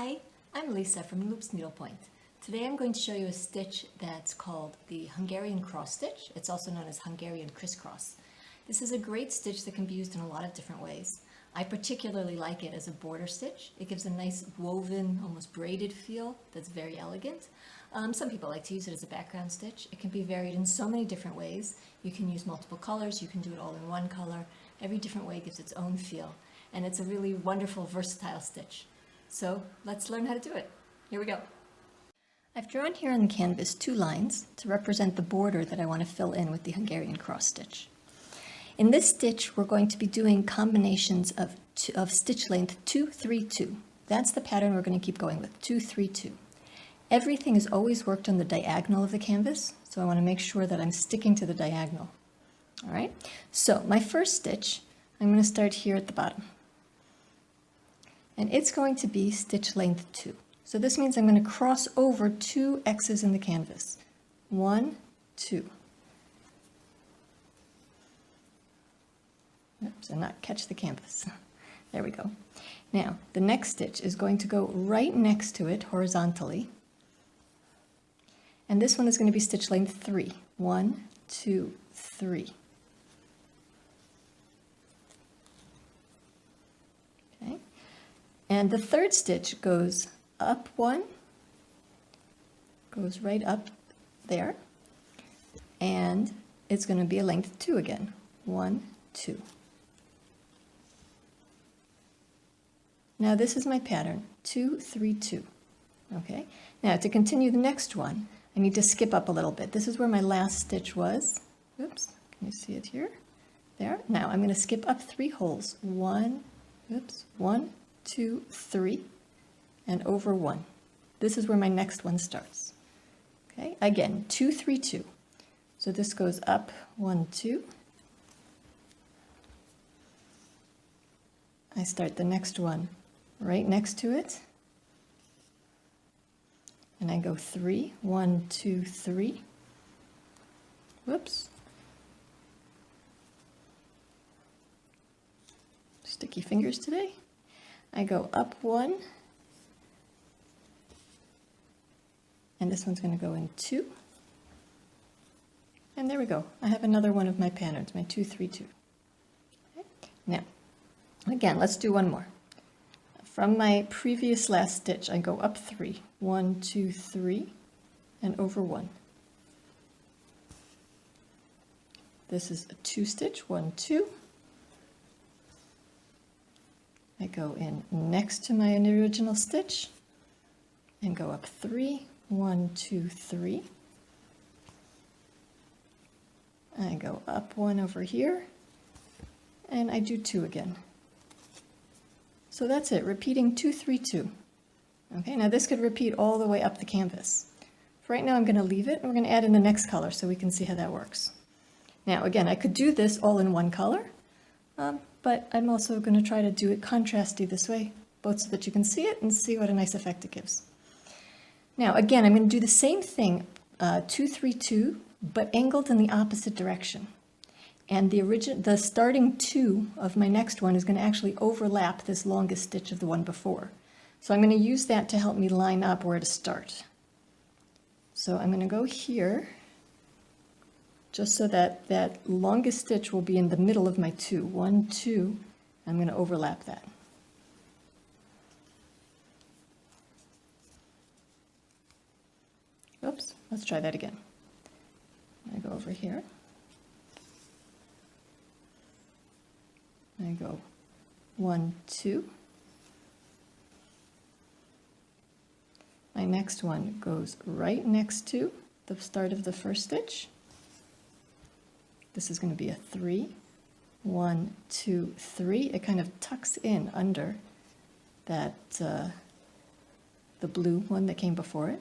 Hi, I'm Lisa from Loops Needlepoint. Today I'm going to show you a stitch that's called the Hungarian Cross stitch. It's also known as Hungarian crisscross. This is a great stitch that can be used in a lot of different ways. I particularly like it as a border stitch. It gives a nice woven, almost braided feel that's very elegant. Some people like to use it as a background stitch. It can be varied in so many different ways. You can use multiple colors, you can do it all in one color. Every different way gives its own feel, and it's a really wonderful, versatile stitch. So let's learn how to do it. Here we go. I've drawn here on the canvas two lines to represent the border that I want to fill in with the Hungarian cross stitch. In this stitch, we're going to be doing combinations of stitch length 2, 3, 2. That's the pattern we're going to keep going with, 2, 3, 2. Everything is always worked on the diagonal of the canvas, so I want to make sure that I'm sticking to the diagonal. All right, so my first stitch, I'm going to start here at the bottom. And it's going to be stitch length 2. So this means I'm going to cross over 2 X's in the canvas. 1, 2. Oops, and not catch the canvas. There we go. Now, the next stitch is going to go right next to it horizontally. And this one is going to be stitch length 3. 1, 2, 3. Okay. And the third stitch goes up 1, goes right up there, and it's going to be a length 2 again. 1, 2. Now this is my pattern, 2, 3, 2. Okay. Now to continue the next one, I need to skip up a little bit. This is where my last stitch was. Oops, can you see it here? There. Now I'm going to skip up 3 holes. 1, 2, 3, and over 1. This is where my next one starts. Okay, again, 2, 3, 2. So this goes up 1, 2. I start the next one right next to it. And I go 3, 1, 2, 3. Whoops. Sticky fingers today. I go up 1. And this one's going to go in 2. And there we go. I have another one of my patterns, my 2, 3, 2. Okay. Now, again, let's do one more. From my previous last stitch, I go up 3. 1, 2, 3, and over 1. This is a 2 stitch, 1, 2. I go in next to my original stitch and go up 3, 1, 2, 3. I go up 1 over here, and I do 2 again. So that's it, repeating 2, 3, 2. Okay, now this could repeat all the way up the canvas. For right now I'm going to leave it, and we're going to add in the next color so we can see how that works. Now again, I could do this all in one color, but I'm also going to try to do it contrasty this way, both so that you can see it and see what a nice effect it gives. Now again, I'm going to do the same thing, 2, 3, 2, but angled in the opposite direction. And the starting 2 of my next one is going to actually overlap this longest stitch of the one before. So I'm going to use that to help me line up where to start. So I'm going to go here, just so that that longest stitch will be in the middle of my 2. 1, 2, I'm going to overlap that. Oops, let's try that again. I go over here. I go 1, 2. My next one goes right next to the start of the first stitch. This is going to be a 3, 1, 2, 3. It kind of tucks in under that the blue one that came before it.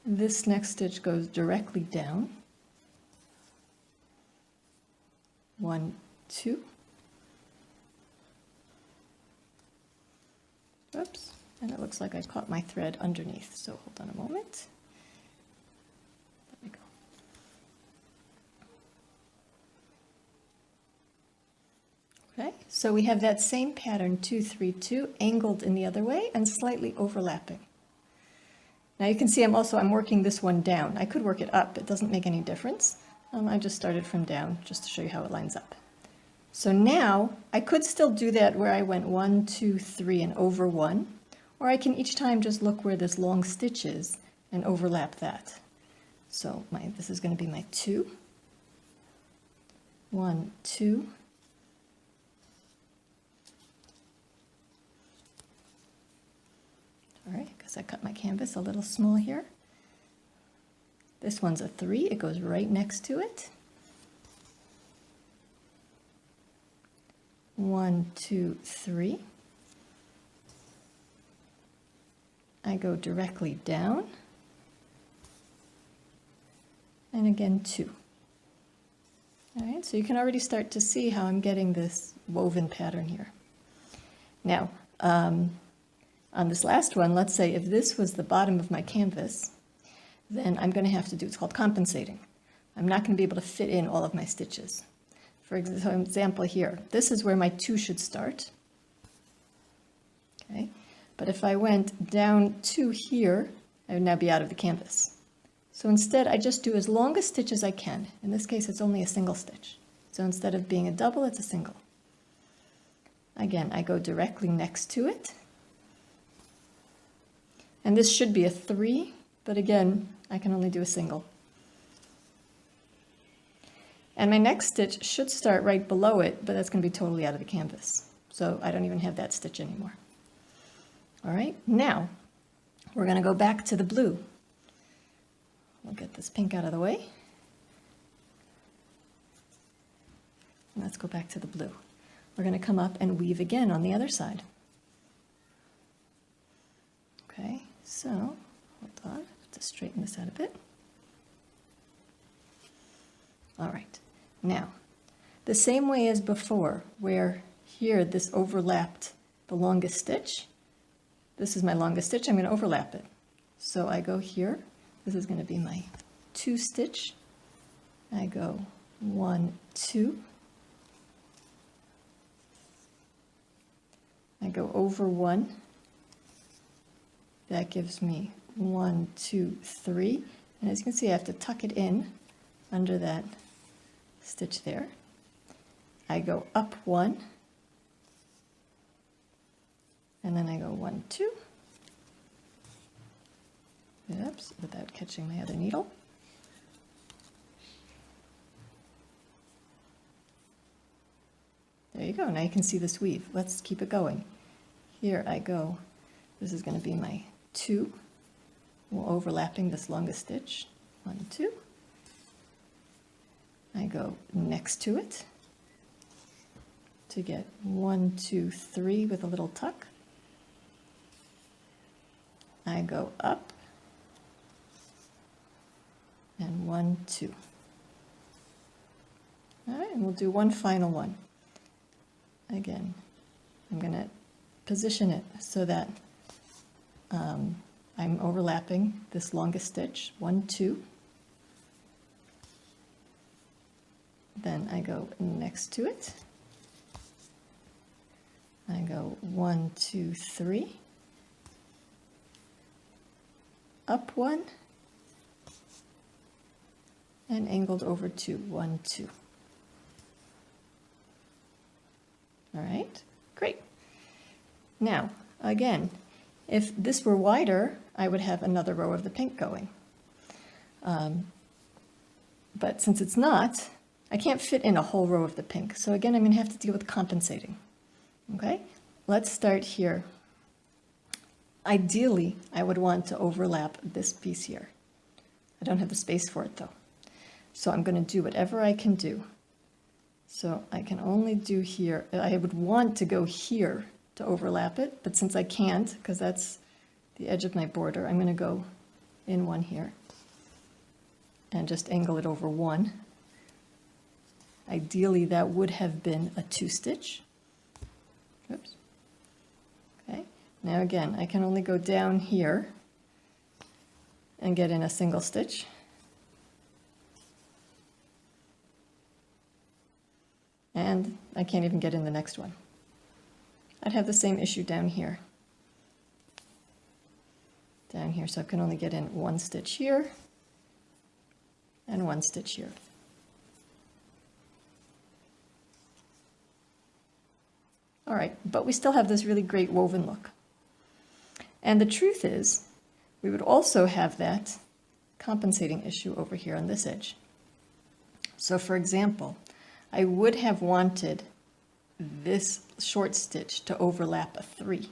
This next stitch goes directly down. 1, 2. Oops, and it looks like I caught my thread underneath, so hold on a moment. There we go. Okay, So we have that same pattern, 2, 3, 2, angled in the other way and slightly overlapping. Now you can see I'm working this one down. I could work it up, it doesn't make any difference. I just started from down just to show you how it lines up. So now I could still do that where I went 1, 2, 3 and over 1, or I can each time just look where this long stitch is and overlap that. So this is going to be my 2, 1, 2, all right, because I cut my canvas a little small here. This one's a 3, it goes right next to it. 1, 2, 3. I go directly down. And again 2. All right, so you can already start to see how I'm getting this woven pattern here. Now, on this last one, let's say if this was the bottom of my canvas, then I'm going to have to do, it's called compensating. I'm not going to be able to fit in all of my stitches. For example here, this is where my 2 should start. Okay, but if I went down 2 here, I would now be out of the canvas. So instead, I just do as long a stitch as I can. In this case, it's only a single stitch. So instead of being a double, it's a single. Again, I go directly next to it. And this should be a 3, but again, I can only do a single. And my next stitch should start right below it, but that's going to be totally out of the canvas. So I don't even have that stitch anymore. All right, now we're going to go back to the blue. We'll get this pink out of the way. And let's go back to the blue. We're going to come up and weave again on the other side. Okay, so hold on, I have to straighten this out a bit. All right, now the same way as before, where here this overlapped the longest stitch. This is my longest stitch, I'm going to overlap it. So I go here, this is going to be my 2 stitch. I go 1, 2. I go over 1. That gives me 1, 2, 3. And as you can see, I have to tuck it in under that stitch there. I go up 1. And then I go 1, 2. Oops, without catching my other needle. There you go. Now you can see this weave. Let's keep it going. Here I go. This is going to be my 2. We're overlapping this longest stitch. 1, 2. I go next to it to get 1, 2, 3 with a little tuck. I go up and 1, 2. All right, and we'll do one final one. Again, I'm going to position it so that I'm overlapping this longest stitch, 1, 2. Then I go next to it. I go 1, 2, 3. Up 1. And angled over 2, 1, 2. All right, great. Now, again, if this were wider, I would have another row of the pink going. But since it's not, I can't fit in a whole row of the pink. So again, I'm going to have to deal with compensating. Okay, let's start here. Ideally, I would want to overlap this piece here. I don't have the space for it though. So I'm going to do whatever I can do. So I can only do here. I would want to go here to overlap it, but since I can't, because that's the edge of my border, I'm going to go in 1 here and just angle it over 1. Ideally, that would have been a 2 stitch. Oops. Okay. Now again, I can only go down here and get in a single stitch. And I can't even get in the next one. I'd have the same issue down here. Down here, so I can only get in one stitch here and one stitch here. All right, but we still have this really great woven look. And the truth is, we would also have that compensating issue over here on this edge. So for example, I would have wanted this short stitch to overlap a 3,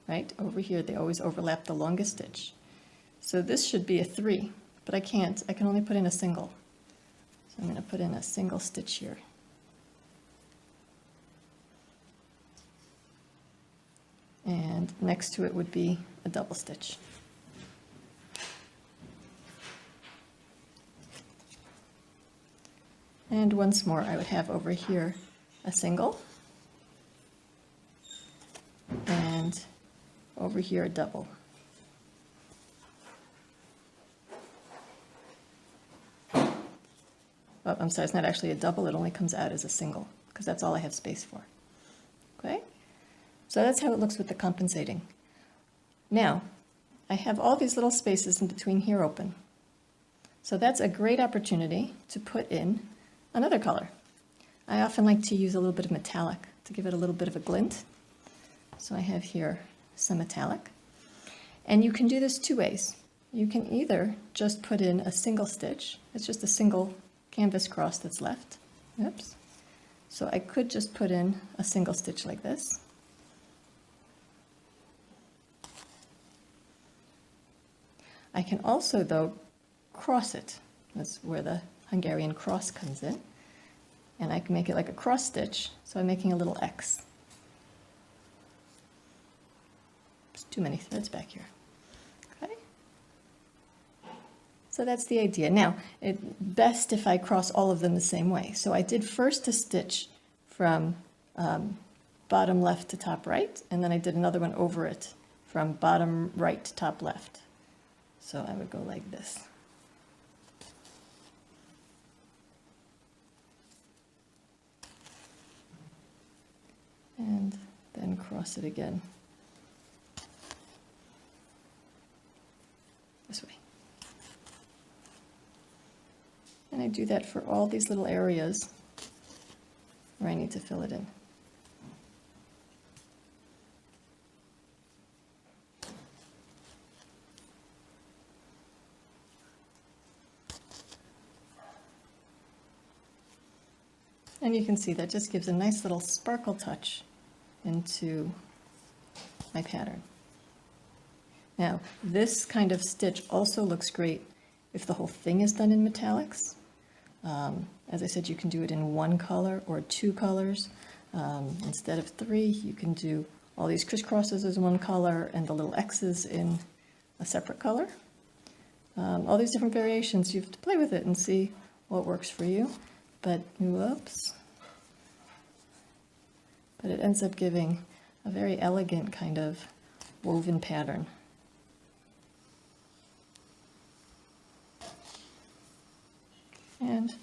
right? Over here, they always overlap the longest stitch. So this should be a 3, but I can't. I can only put in a single. So I'm going to put in a single stitch here. And next to it would be a double stitch. And once more, I would have over here a single, and over here a double. Oh, I'm sorry, it's not actually a double, it only comes out as a single, because that's all I have space for. Okay? So that's how it looks with the compensating. Now, I have all these little spaces in between here open. So that's a great opportunity to put in another color. I often like to use a little bit of metallic to give it a little bit of a glint. So I have here some metallic. And you can do this two ways. You can either just put in a single stitch. It's just a single canvas cross that's left. Oops. So I could just put in a single stitch like this. I can also, though, cross it. That's where the Hungarian cross comes in. And I can make it like a cross stitch, so I'm making a little X. There's too many threads back here. Okay. So that's the idea. Now, it's best if I cross all of them the same way. So I did first a stitch from bottom left to top right, and then I did another one over it from bottom right to top left. So I would go like this. And then cross it again this way. And I do that for all these little areas where I need to fill it in. And you can see that just gives a nice little sparkle touch into my pattern. Now, this kind of stitch also looks great if the whole thing is done in metallics. As I said, you can do it in one color or two colors. Instead of 3, you can do all these crisscrosses as one color and the little X's in a separate color. All these different variations, you have to play with it and see what works for you. But, whoops. But it ends up giving a very elegant kind of woven pattern. And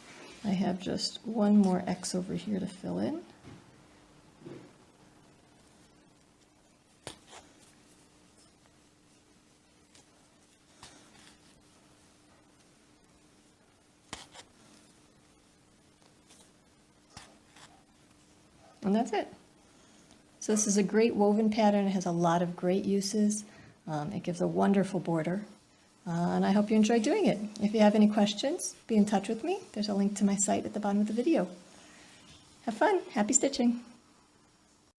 I have just one more X over here to fill in. And that's it. So this is a great woven pattern. It has a lot of great uses. It gives a wonderful border. And I hope you enjoy doing it. If you have any questions, be in touch with me. There's a link to my site at the bottom of the video. Have fun. Happy stitching.